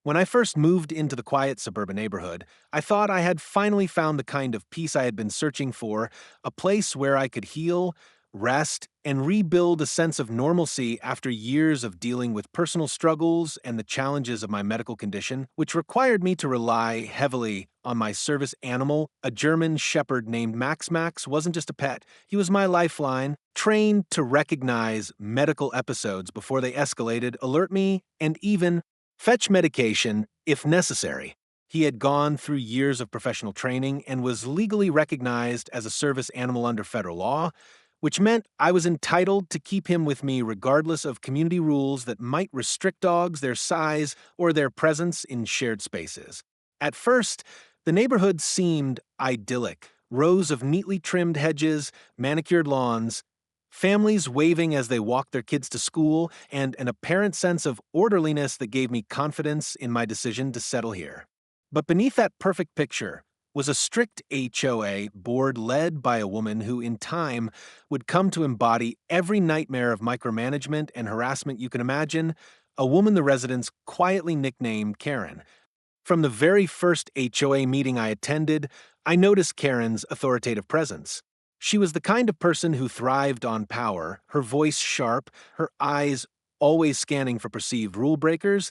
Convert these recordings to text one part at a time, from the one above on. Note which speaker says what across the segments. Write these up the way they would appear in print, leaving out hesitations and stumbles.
Speaker 1: When I first moved into the quiet suburban neighborhood, I thought I had finally found the kind of peace I had been searching for, a place where I could heal, rest, and rebuild a sense of normalcy after years of dealing with personal struggles and the challenges of my medical condition, which required me to rely heavily on my service animal. A German shepherd named Max. Max wasn't just a pet, he was my lifeline, trained to recognize medical episodes before they escalated, alert me, and even fetch medication if necessary. He had gone through years of professional training and was legally recognized as a service animal under federal law, which meant I was entitled to keep him with me regardless of community rules that might restrict dogs, their size, or their presence in shared spaces. At first, the neighborhood seemed idyllic. Rows of neatly trimmed hedges, manicured lawns, families waving as they walked their kids to school, and an apparent sense of orderliness that gave me confidence in my decision to settle here. But beneath that perfect picture was a strict HOA board led by a woman who, in time, would come to embody every nightmare of micromanagement and harassment you can imagine, a woman the residents quietly nicknamed Karen. From the very first HOA meeting I attended, I noticed Karen's authoritative presence. She was the kind of person who thrived on power, her voice sharp, her eyes always scanning for perceived rule breakers,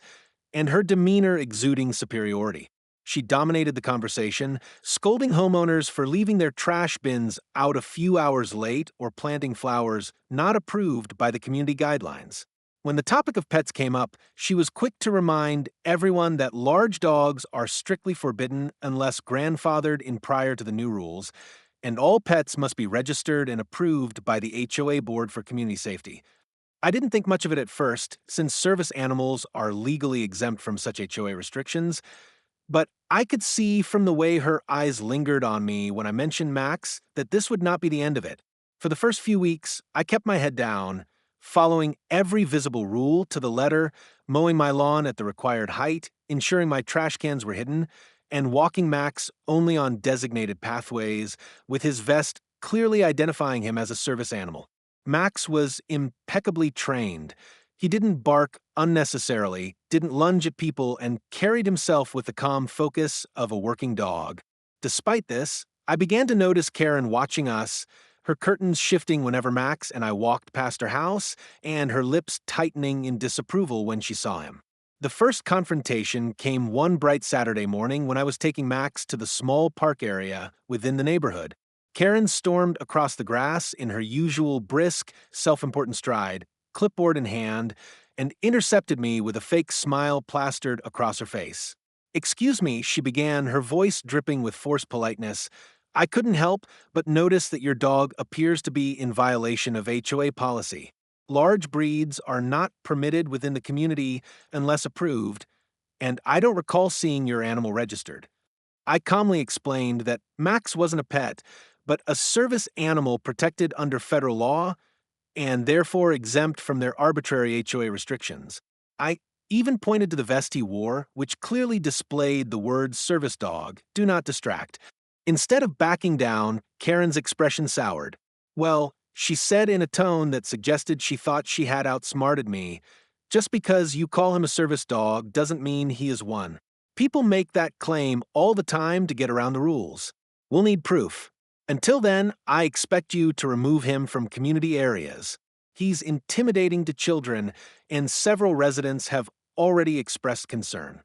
Speaker 1: and her demeanor exuding superiority. She dominated the conversation, scolding homeowners for leaving their trash bins out a few hours late or planting flowers not approved by the community guidelines. When the topic of pets came up, she was quick to remind everyone that large dogs are strictly forbidden unless grandfathered in prior to the new rules, and all pets must be registered and approved by the HOA Board for Community Safety. I didn't think much of it at first, since service animals are legally exempt from such HOA restrictions, but I could see from the way her eyes lingered on me when I mentioned Max that this would not be the end of it. For the first few weeks, I kept my head down, following every visible rule to the letter, mowing my lawn at the required height, ensuring my trash cans were hidden, and walking Max only on designated pathways, with his vest clearly identifying him as a service animal. Max was impeccably trained. He didn't bark unnecessarily, didn't lunge at people, and carried himself with the calm focus of a working dog. Despite this, I began to notice Karen watching us, her curtains shifting whenever Max and I walked past her house, and her lips tightening in disapproval when she saw him. The first confrontation came one bright Saturday morning when I was taking Max to the small park area within the neighborhood. Karen stormed across the grass in her usual brisk, self-important stride, clipboard in hand, and intercepted me with a fake smile plastered across her face. "Excuse me," she began, her voice dripping with forced politeness. "I couldn't help but notice that your dog appears to be in violation of HOA policy. Large breeds are not permitted within the community unless approved, and I don't recall seeing your animal registered." I calmly explained that Max wasn't a pet, but a service animal protected under federal law and therefore exempt from their arbitrary HOA restrictions. I even pointed to the vest he wore, which clearly displayed the words "service dog, do not distract." Instead of backing down, Karen's expression soured. "Well," she said in a tone that suggested she thought she had outsmarted me, "just because you call him a service dog doesn't mean he is one. People make that claim all the time to get around the rules. We'll need proof. Until then, I expect you to remove him from community areas. He's intimidating to children, and several residents have already expressed concern."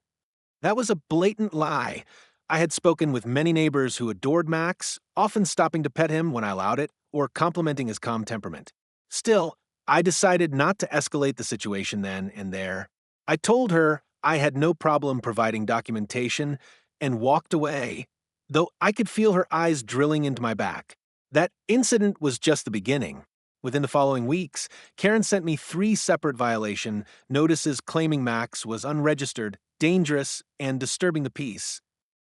Speaker 1: That was a blatant lie. I had spoken with many neighbors who adored Max, often stopping to pet him when I allowed it, or complimenting his calm temperament. Still, I decided not to escalate the situation then and there. I told her I had no problem providing documentation and walked away, though I could feel her eyes drilling into my back. That incident was just the beginning. Within the following weeks, Karen sent me 3 separate violation notices claiming Max was unregistered, dangerous, and disturbing the peace.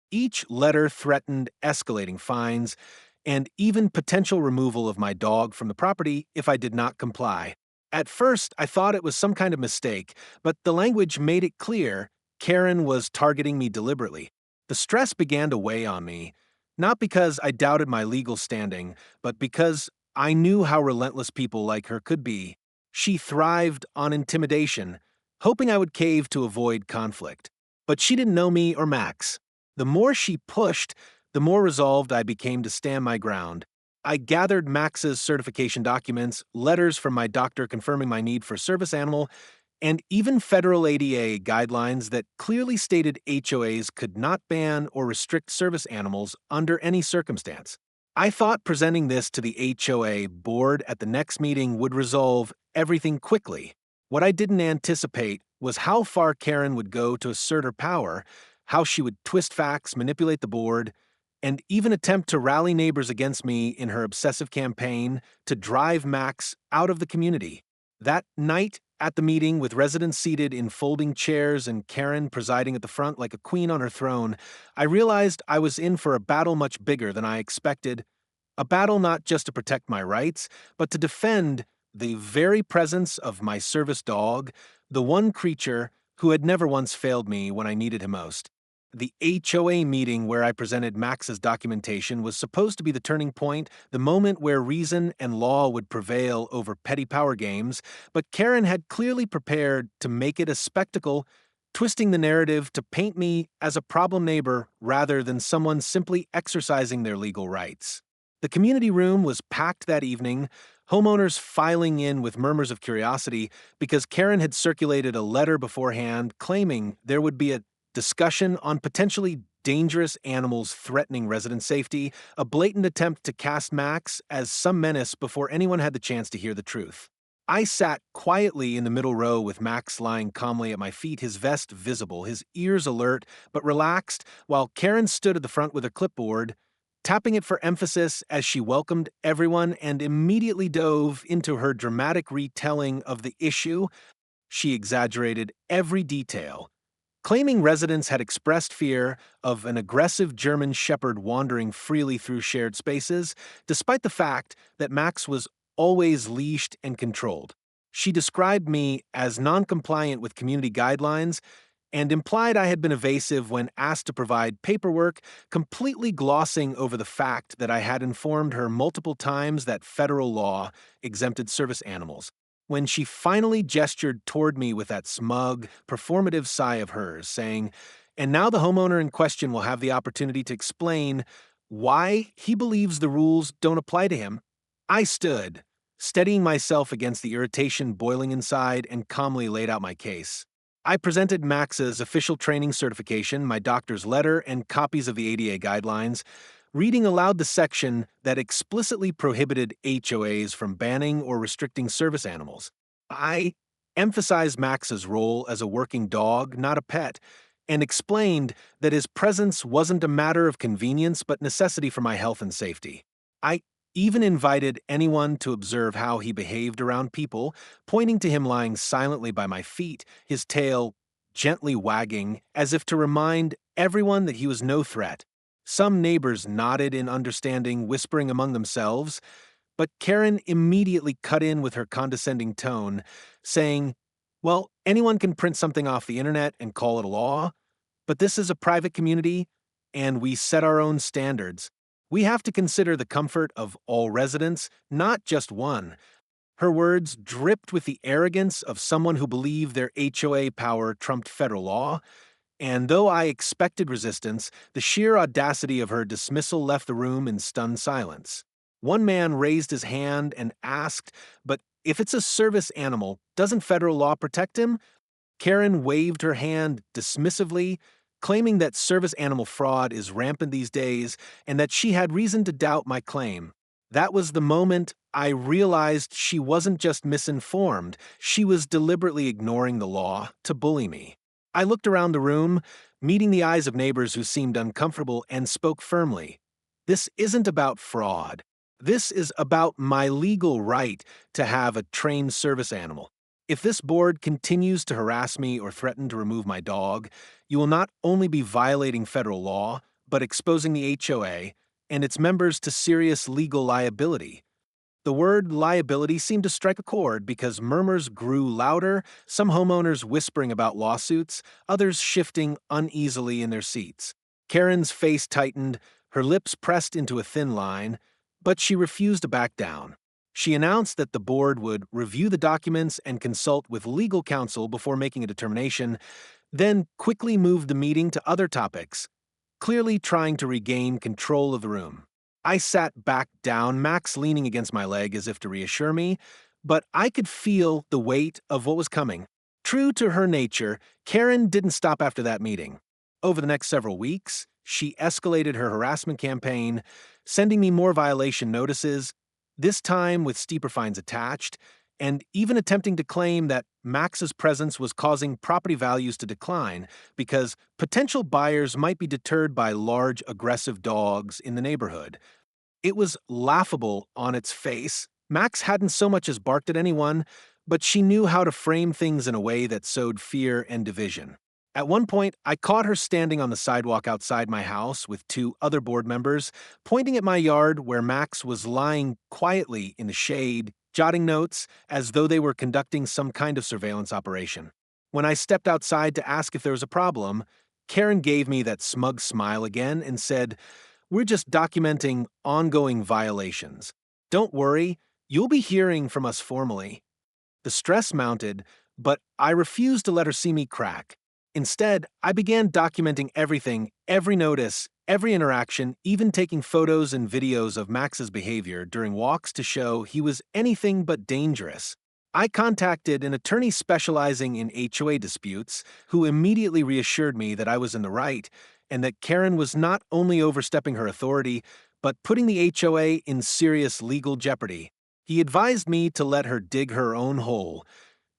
Speaker 1: Each letter threatened escalating fines and even potential removal of my dog from the property if I did not comply. At first, I thought it was some kind of mistake, but the language made it clear Karen was targeting me deliberately. The stress began to weigh on me, not because I doubted my legal standing, but because I knew how relentless people like her could be. She thrived on intimidation, hoping I would cave to avoid conflict. But she didn't know me or Max. The more she pushed, the more resolved I became to stand my ground. I gathered Max's certification documents, letters from my doctor confirming my need for service animal, and even federal ADA guidelines that clearly stated HOAs could not ban or restrict service animals under any circumstance. I thought presenting this to the HOA board at the next meeting would resolve everything quickly. What I didn't anticipate was how far Karen would go to assert her power, how she would twist facts, manipulate the board, and even attempt to rally neighbors against me in her obsessive campaign to drive Max out of the community. That night at the meeting, with residents seated in folding chairs and Karen presiding at the front like a queen on her throne, I realized I was in for a battle much bigger than I expected. A battle not just to protect my rights, but to defend the very presence of my service dog, the one creature who had never once failed me when I needed him most. The HOA meeting where I presented Max's documentation was supposed to be the turning point, the moment where reason and law would prevail over petty power games, but Karen had clearly prepared to make it a spectacle, twisting the narrative to paint me as a problem neighbor rather than someone simply exercising their legal rights. The community room was packed that evening, homeowners filing in with murmurs of curiosity because Karen had circulated a letter beforehand claiming there would be a discussion on potentially dangerous animals threatening resident safety, a blatant attempt to cast Max as some menace before anyone had the chance to hear the truth. I sat quietly in the middle row with Max lying calmly at my feet, his vest visible, his ears alert but relaxed, while Karen stood at the front with her clipboard, tapping it for emphasis as she welcomed everyone and immediately dove into her dramatic retelling of the issue. She exaggerated every detail, claiming residents had expressed fear of an aggressive German Shepherd wandering freely through shared spaces, despite the fact that Max was always leashed and controlled. She described me as non-compliant with community guidelines and implied I had been evasive when asked to provide paperwork, completely glossing over the fact that I had informed her multiple times that federal law exempted service animals. When she finally gestured toward me with that smug, performative sigh of hers, saying, "And now the homeowner in question will have the opportunity to explain why he believes the rules don't apply to him," I stood, steadying myself against the irritation boiling inside, and calmly laid out my case. I presented Max's official training certification, my doctor's letter, and copies of the ADA guidelines, reading aloud the section that explicitly prohibited HOAs from banning or restricting service animals. I emphasized Max's role as a working dog, not a pet, and explained that his presence wasn't a matter of convenience but necessity for my health and safety. I even invited anyone to observe how he behaved around people, pointing to him lying silently by my feet, his tail gently wagging, as if to remind everyone that he was no threat. Some neighbors nodded in understanding, whispering among themselves, but Karen immediately cut in with her condescending tone, saying, "Well, anyone can print something off the internet and call it a law, but this is a private community, and we set our own standards. We have to consider the comfort of all residents, not just one." Her words dripped with the arrogance of someone who believed their HOA power trumped federal law, and though I expected resistance, the sheer audacity of her dismissal left the room in stunned silence. One man raised his hand and asked, "But if it's a service animal, doesn't federal law protect him?" Karen waved her hand dismissively, claiming that service animal fraud is rampant these days and that she had reason to doubt my claim. That was the moment I realized she wasn't just misinformed, she was deliberately ignoring the law to bully me. I looked around the room, meeting the eyes of neighbors who seemed uncomfortable, and spoke firmly. This isn't about fraud. This is about my legal right to have a trained service animal. If this board continues to harass me or threaten to remove my dog, you will not only be violating federal law, but exposing the HOA and its members to serious legal liability. The word liability seemed to strike a chord because murmurs grew louder, some homeowners whispering about lawsuits, others shifting uneasily in their seats. Karen's face tightened, her lips pressed into a thin line, but she refused to back down. She announced that the board would review the documents and consult with legal counsel before making a determination, then quickly moved the meeting to other topics, clearly trying to regain control of the room. I sat back down, Max leaning against my leg as if to reassure me, but I could feel the weight of what was coming. True to her nature, Karen didn't stop after that meeting. Over the next several weeks, she escalated her harassment campaign, sending me more violation notices, this time with steeper fines attached, and even attempting to claim that Max's presence was causing property values to decline because potential buyers might be deterred by large, aggressive dogs in the neighborhood. It was laughable on its face. Max hadn't so much as barked at anyone, but she knew how to frame things in a way that sowed fear and division. At one point, I caught her standing on the sidewalk outside my house with two other board members, pointing at my yard where Max was lying quietly in the shade, jotting notes as though they were conducting some kind of surveillance operation. When I stepped outside to ask if there was a problem, Karen gave me that smug smile again and said, "We're just documenting ongoing violations. Don't worry, you'll be hearing from us formally." The stress mounted, but I refused to let her see me crack. Instead, I began documenting everything, every notice, every interaction, even taking photos and videos of Max's behavior during walks to show he was anything but dangerous. I contacted an attorney specializing in HOA disputes, who immediately reassured me that I was in the right and that Karen was not only overstepping her authority, but putting the HOA in serious legal jeopardy. He advised me to let her dig her own hole,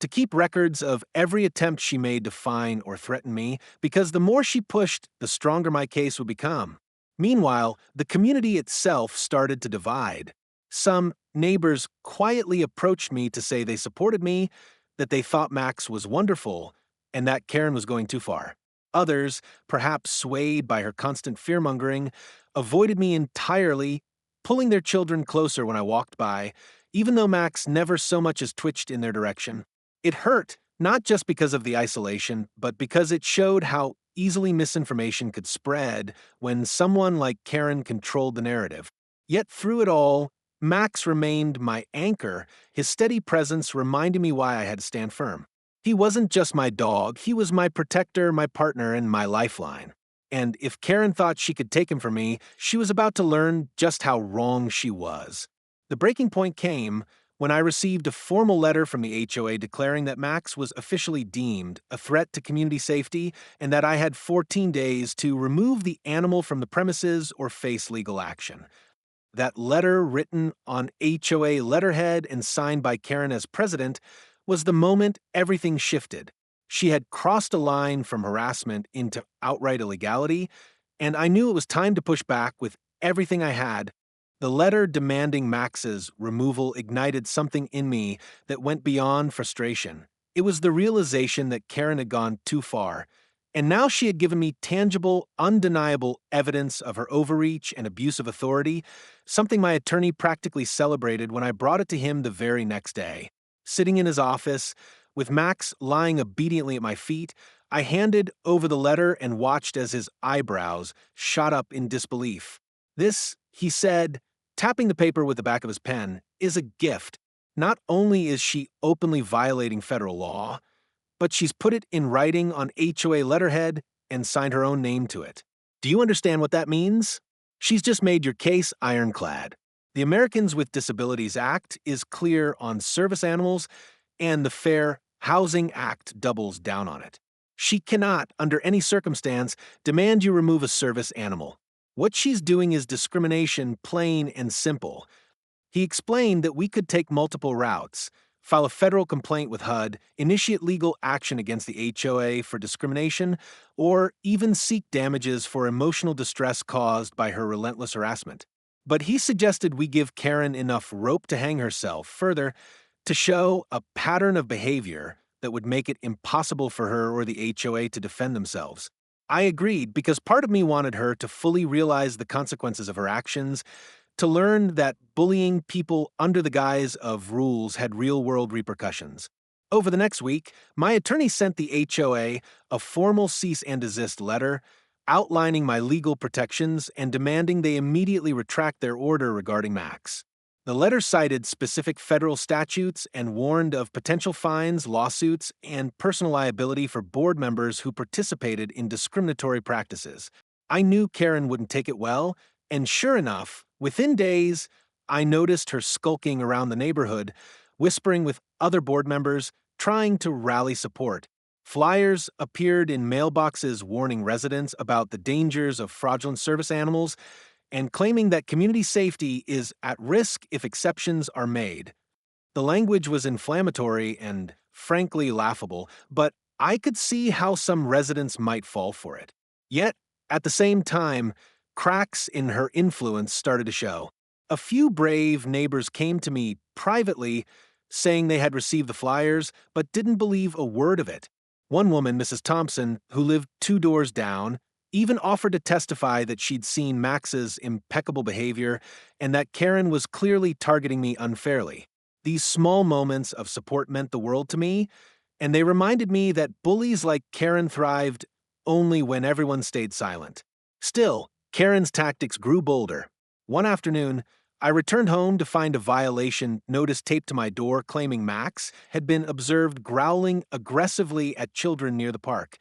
Speaker 1: to keep records of every attempt she made to fine or threaten me, because the more she pushed, the stronger my case would become. Meanwhile, the community itself started to divide. Some neighbors quietly approached me to say they supported me, that they thought Max was wonderful, and that Karen was going too far. Others, perhaps swayed by her constant fear-mongering, avoided me entirely, pulling their children closer when I walked by, even though Max never so much as twitched in their direction. It hurt, not just because of the isolation, but because it showed how easily misinformation could spread when someone like Karen controlled the narrative. Yet through it all, Max remained my anchor, his steady presence reminding me why I had to stand firm. He wasn't just my dog, he was my protector, my partner, and my lifeline. And if Karen thought she could take him from me, she was about to learn just how wrong she was. The breaking point came when I received a formal letter from the HOA declaring that Max was officially deemed a threat to community safety and that I had 14 days to remove the animal from the premises or face legal action. That letter, written on HOA letterhead and signed by Karen as president, was the moment everything shifted. She had crossed a line from harassment into outright illegality, and I knew it was time to push back with everything I had. The letter demanding Max's removal ignited something in me that went beyond frustration. It was the realization that Karen had gone too far, and now she had given me tangible, undeniable evidence of her overreach and abuse of authority, something my attorney practically celebrated when I brought it to him the very next day. Sitting in his office, with Max lying obediently at my feet, I handed over the letter and watched as his eyebrows shot up in disbelief. "This," he said, tapping the paper with the back of his pen, "is a gift. Not only is she openly violating federal law, but she's put it in writing on HOA letterhead and signed her own name to it. Do you understand what that means? She's just made your case ironclad. The Americans with Disabilities Act is clear on service animals, and the Fair Housing Act doubles down on it. She cannot, under any circumstance, demand you remove a service animal. What she's doing is discrimination, plain and simple." He explained that we could take multiple routes: file a federal complaint with HUD, initiate legal action against the HOA for discrimination, or even seek damages for emotional distress caused by her relentless harassment. But he suggested we give Karen enough rope to hang herself, further, to show a pattern of behavior that would make it impossible for her or the HOA to defend themselves. I agreed because part of me wanted her to fully realize the consequences of her actions, to learn that bullying people under the guise of rules had real-world repercussions. Over the next week, my attorney sent the HOA a formal cease and desist letter outlining my legal protections and demanding they immediately retract their order regarding Max. The letter cited specific federal statutes and warned of potential fines, lawsuits, and personal liability for board members who participated in discriminatory practices. I knew Karen wouldn't take it well, and sure enough, within days, I noticed her skulking around the neighborhood, whispering with other board members, trying to rally support. Flyers appeared in mailboxes warning residents about the dangers of fraudulent service animals and claiming that community safety is at risk if exceptions are made. The language was inflammatory and, frankly, laughable, but I could see how some residents might fall for it. Yet, at the same time, cracks in her influence started to show. A few brave neighbors came to me privately saying they had received the flyers but didn't believe a word of it. One woman, Mrs. Thompson, who lived 2 doors down, even offered to testify that she'd seen Max's impeccable behavior and that Karen was clearly targeting me unfairly. These small moments of support meant the world to me, and they reminded me that bullies like Karen thrived only when everyone stayed silent. Still, Karen's tactics grew bolder. One afternoon, I returned home to find a violation notice taped to my door claiming Max had been observed growling aggressively at children near the park.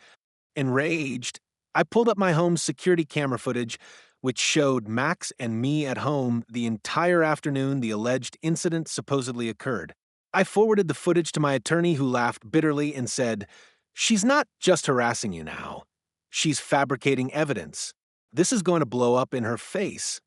Speaker 1: Enraged, I pulled up my home's security camera footage, which showed Max and me at home the entire afternoon the alleged incident supposedly occurred. I forwarded the footage to my attorney, who laughed bitterly and said, "She's not just harassing you now. She's fabricating evidence. This is going to blow up in her face."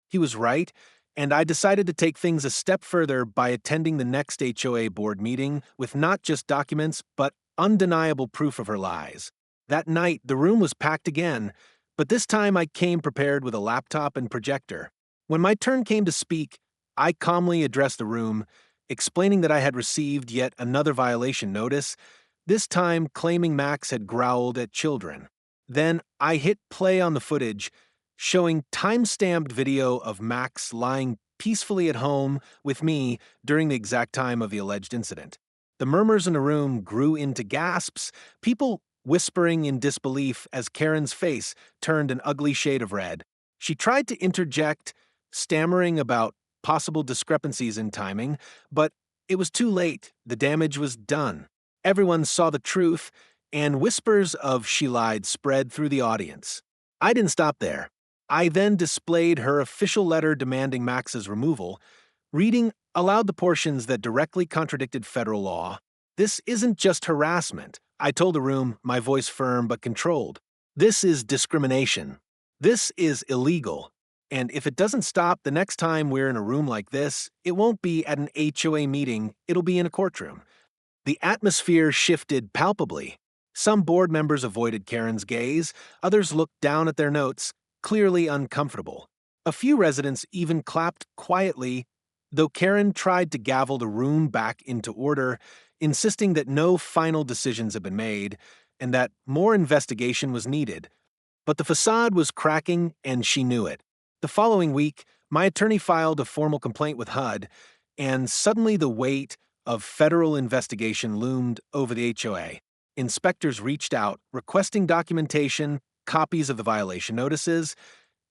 Speaker 1: He was right, and I decided to take things a step further by attending the next HOA board meeting with not just documents, but undeniable proof of her lies. That night, the room was packed again, but this time I came prepared with a laptop and projector. When my turn came to speak, I calmly addressed the room, explaining that I had received yet another violation notice, this time claiming Max had growled at children. Then I hit play on the footage, showing time-stamped video of Max lying peacefully at home with me during the exact time of the alleged incident. The murmurs in the room grew into gasps, people whispering in disbelief as Karen's face turned an ugly shade of red. She tried to interject, stammering about possible discrepancies in timing, but it was too late. The damage was done. Everyone saw the truth, and whispers of "she lied" spread through the audience. I didn't stop there. I then displayed her official letter demanding Max's removal, reading aloud the portions that directly contradicted federal law. "This isn't just harassment," I told the room, my voice firm but controlled. "This is discrimination. This is illegal. And if it doesn't stop the next time we're in a room like this, it won't be at an HOA meeting, it'll be in a courtroom." The atmosphere shifted palpably. Some board members avoided Karen's gaze, others looked down at their notes, clearly uncomfortable. A few residents even clapped quietly, though Karen tried to gavel the room back into order, insisting that no final decisions had been made and that more investigation was needed. But the facade was cracking, and she knew it. The following week, my attorney filed a formal complaint with HUD, and suddenly the weight of federal investigation loomed over the HOA. Inspectors reached out, requesting documentation, copies of the violation notices,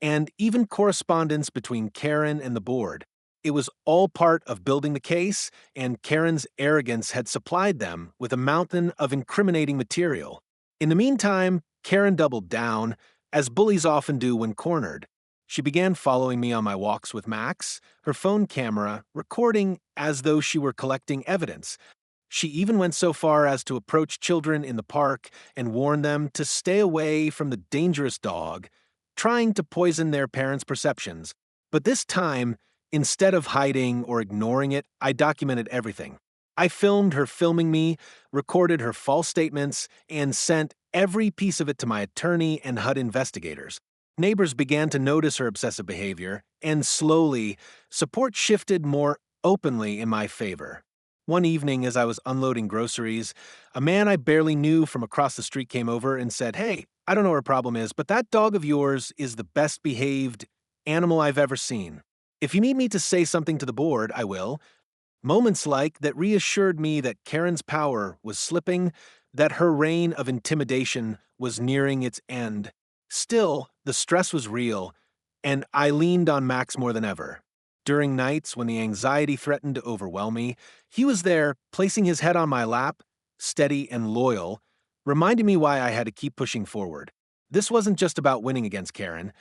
Speaker 1: and even correspondence between Karen and the board. It was all part of building the case, and Karen's arrogance had supplied them with a mountain of incriminating material. In the meantime, Karen doubled down, as bullies often do when cornered. She began following me on my walks with Max, her phone camera recording as though she were collecting evidence. She even went so far as to approach children in the park and warn them to stay away from the dangerous dog, trying to poison their parents' perceptions. But this time, instead of hiding or ignoring it, I documented everything. I filmed her filming me, recorded her false statements, and sent every piece of it to my attorney and HUD investigators. Neighbors began to notice her obsessive behavior, and slowly, support shifted more openly in my favor. One evening, as I was unloading groceries, a man I barely knew from across the street came over and said, "Hey, I don't know what her problem is, but that dog of yours is the best behaved animal I've ever seen. If you need me to say something to the board, I will." Moments like that reassured me that Karen's power was slipping, that her reign of intimidation was nearing its end. Still, the stress was real, and I leaned on Max more than ever. During nights when the anxiety threatened to overwhelm me, he was there, placing his head on my lap, steady and loyal, reminding me why I had to keep pushing forward. This wasn't just about winning against Karen.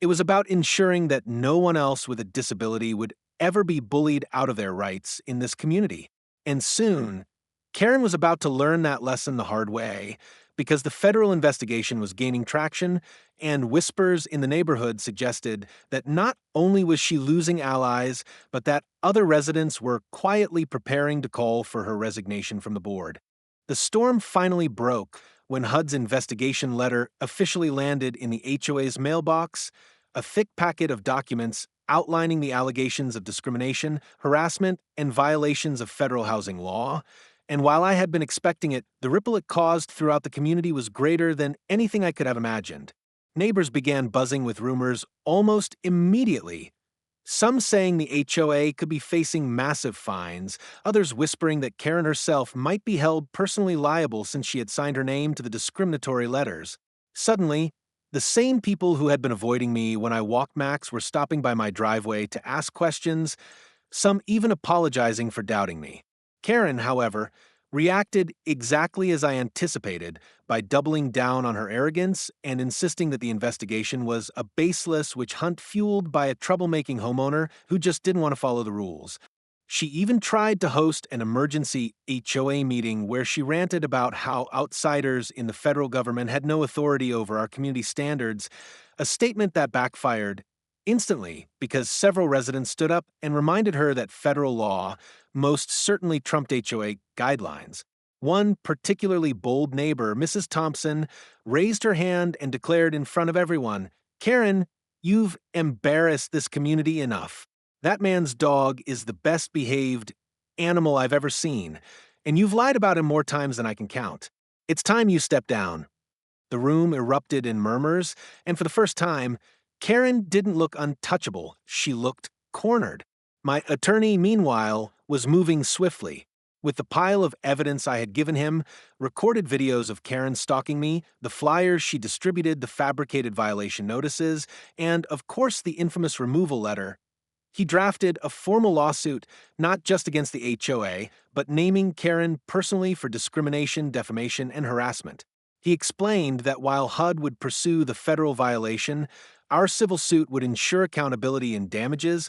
Speaker 1: It was about ensuring that no one else with a disability would ever be bullied out of their rights in this community. And soon, Karen was about to learn that lesson the hard way because the federal investigation was gaining traction, and whispers in the neighborhood suggested that not only was she losing allies, but that other residents were quietly preparing to call for her resignation from the board. The storm finally broke when HUD's investigation letter officially landed in the HOA's mailbox, a thick packet of documents outlining the allegations of discrimination, harassment, and violations of federal housing law. And while I had been expecting it, the ripple it caused throughout the community was greater than anything I could have imagined. Neighbors began buzzing with rumors almost immediately. Some saying the HOA could be facing massive fines, others whispering that Karen herself might be held personally liable since she had signed her name to the discriminatory letters. Suddenly, the same people who had been avoiding me when I walked Max were stopping by my driveway to ask questions, some even apologizing for doubting me. Karen, however, reacted exactly as I anticipated by doubling down on her arrogance and insisting that the investigation was a baseless witch hunt fueled by a troublemaking homeowner who just didn't want to follow the rules. She even tried to host an emergency HOA meeting where she ranted about how outsiders in the federal government had no authority over our community standards, a statement that backfired instantly because several residents stood up and reminded her that federal law most certainly trumped HOA guidelines. One particularly bold neighbor, Mrs. Thompson, raised her hand and declared in front of everyone, "Karen, you've embarrassed this community enough. That man's dog is the best behaved animal I've ever seen, and you've lied about him more times than I can count. It's time you step down." The room erupted in murmurs, and for the first time, Karen didn't look untouchable. She looked cornered. My attorney, meanwhile, was moving swiftly. With the pile of evidence I had given him, recorded videos of Karen stalking me, the flyers she distributed, the fabricated violation notices, and, of course, the infamous removal letter, he drafted a formal lawsuit not just against the HOA, but naming Karen personally for discrimination, defamation, and harassment. He explained that while HUD would pursue the federal violation, our civil suit would ensure accountability in damages,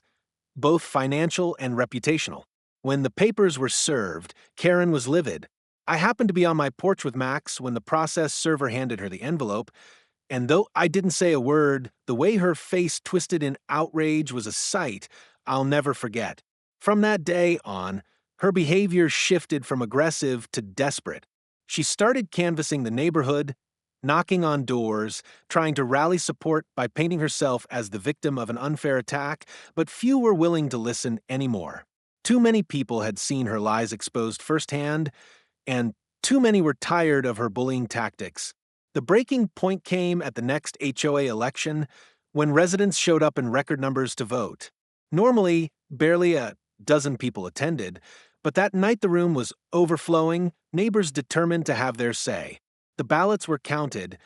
Speaker 1: both financial and reputational. When the papers were served, Karen was livid. I happened to be on my porch with Max when the process server handed her the envelope, and though I didn't say a word, the way her face twisted in outrage was a sight I'll never forget. From that day on, her behavior shifted from aggressive to desperate. She started canvassing the neighborhood, knocking on doors, trying to rally support by painting herself as the victim of an unfair attack, but few were willing to listen anymore. Too many people had seen her lies exposed firsthand, and too many were tired of her bullying tactics. The breaking point came at the next HOA election when residents showed up in record numbers to vote. Normally, barely a dozen people attended, but that night the room was overflowing, neighbors determined to have their say. The ballots were counted,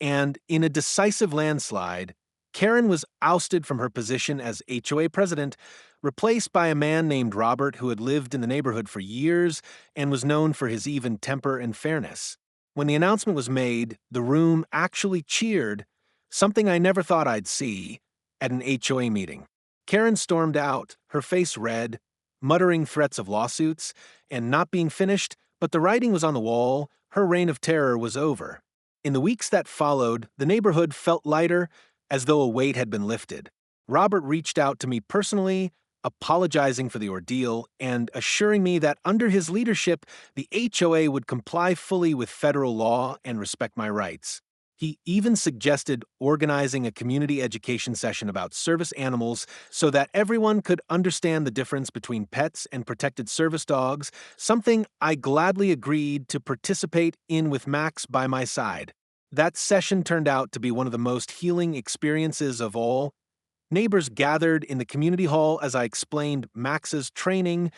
Speaker 1: and in a decisive landslide, Karen was ousted from her position as HOA president, replaced by a man named Robert who had lived in the neighborhood for years and was known for his even temper and fairness. When the announcement was made, the room actually cheered, something I never thought I'd see at an HOA meeting. Karen stormed out, her face red, muttering threats of lawsuits and not being finished, but the writing was on the wall. Her reign of terror was over. In the weeks that followed, the neighborhood felt lighter, as though a weight had been lifted. Robert reached out to me personally, apologizing for the ordeal and assuring me that under his leadership, the HOA would comply fully with federal law and respect my rights. He even suggested organizing a community education session about service animals so that everyone could understand the difference between pets and protected service dogs, something I gladly agreed to participate in with Max by my side. That session turned out to be one of the most healing experiences of all. Neighbors gathered in the community hall as I explained Max's training,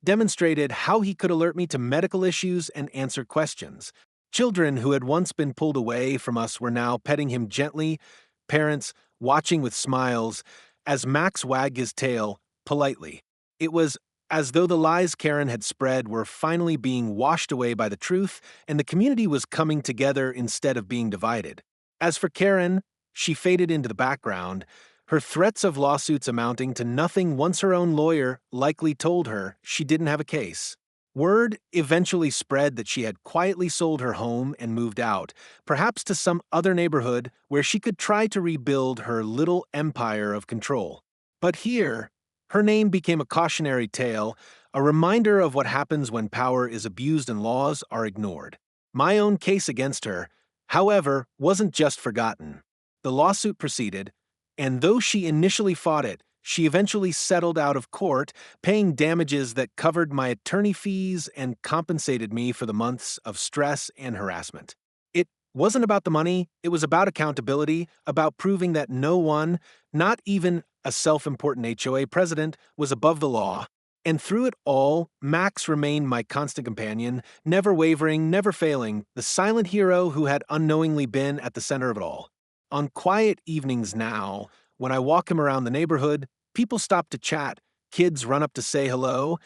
Speaker 1: demonstrated how he could alert me to medical issues and answer questions. Children who had once been pulled away from us were now petting him gently, parents watching with smiles as Max wagged his tail, politely. It was as though the lies Karen had spread were finally being washed away by the truth, and the community was coming together instead of being divided. As for Karen, she faded into the background, her threats of lawsuits amounting to nothing once her own lawyer likely told her she didn't have a case. Word eventually spread that she had quietly sold her home and moved out, perhaps to some other neighborhood where she could try to rebuild her little empire of control. But here, her name became a cautionary tale, a reminder of what happens when power is abused and laws are ignored. My own case against her, however, wasn't just forgotten. The lawsuit proceeded, and though she initially fought it, she eventually settled out of court, paying damages that covered my attorney fees and compensated me for the months of stress and harassment. It wasn't about the money, it was about accountability, about proving that no one, not even a self-important HOA president, was above the law. And through it all, Max remained my constant companion, never wavering, never failing, the silent hero who had unknowingly been at the center of it all. On quiet evenings now, when I walk him around the neighborhood, people stop to chat, kids run up to say hello,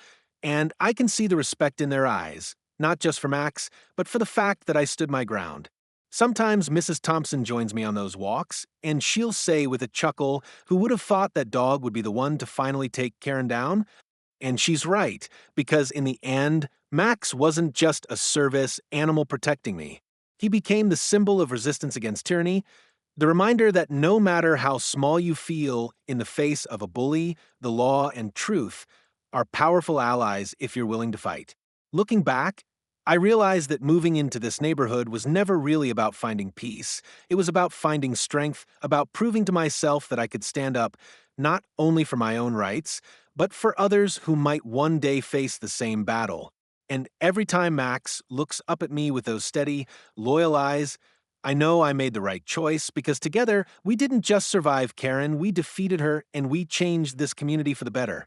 Speaker 1: and I can see the respect in their eyes, not just for Max, but for the fact that I stood my ground. Sometimes Mrs. Thompson joins me on those walks, and she'll say with a chuckle, "Who would have thought that dog would be the one to finally take Karen down?" And she's right, because in the end, Max wasn't just a service animal protecting me. He became the symbol of resistance against tyranny, the reminder that no matter how small you feel in the face of a bully, the law, and truth are powerful allies if you're willing to fight. Looking back, I realized that moving into this neighborhood was never really about finding peace. It was about finding strength, about proving to myself that I could stand up not only for my own rights, but for others who might one day face the same battle. And every time Max looks up at me with those steady, loyal eyes, I know I made the right choice because together we didn't just survive Karen, we defeated her and we changed this community for the better.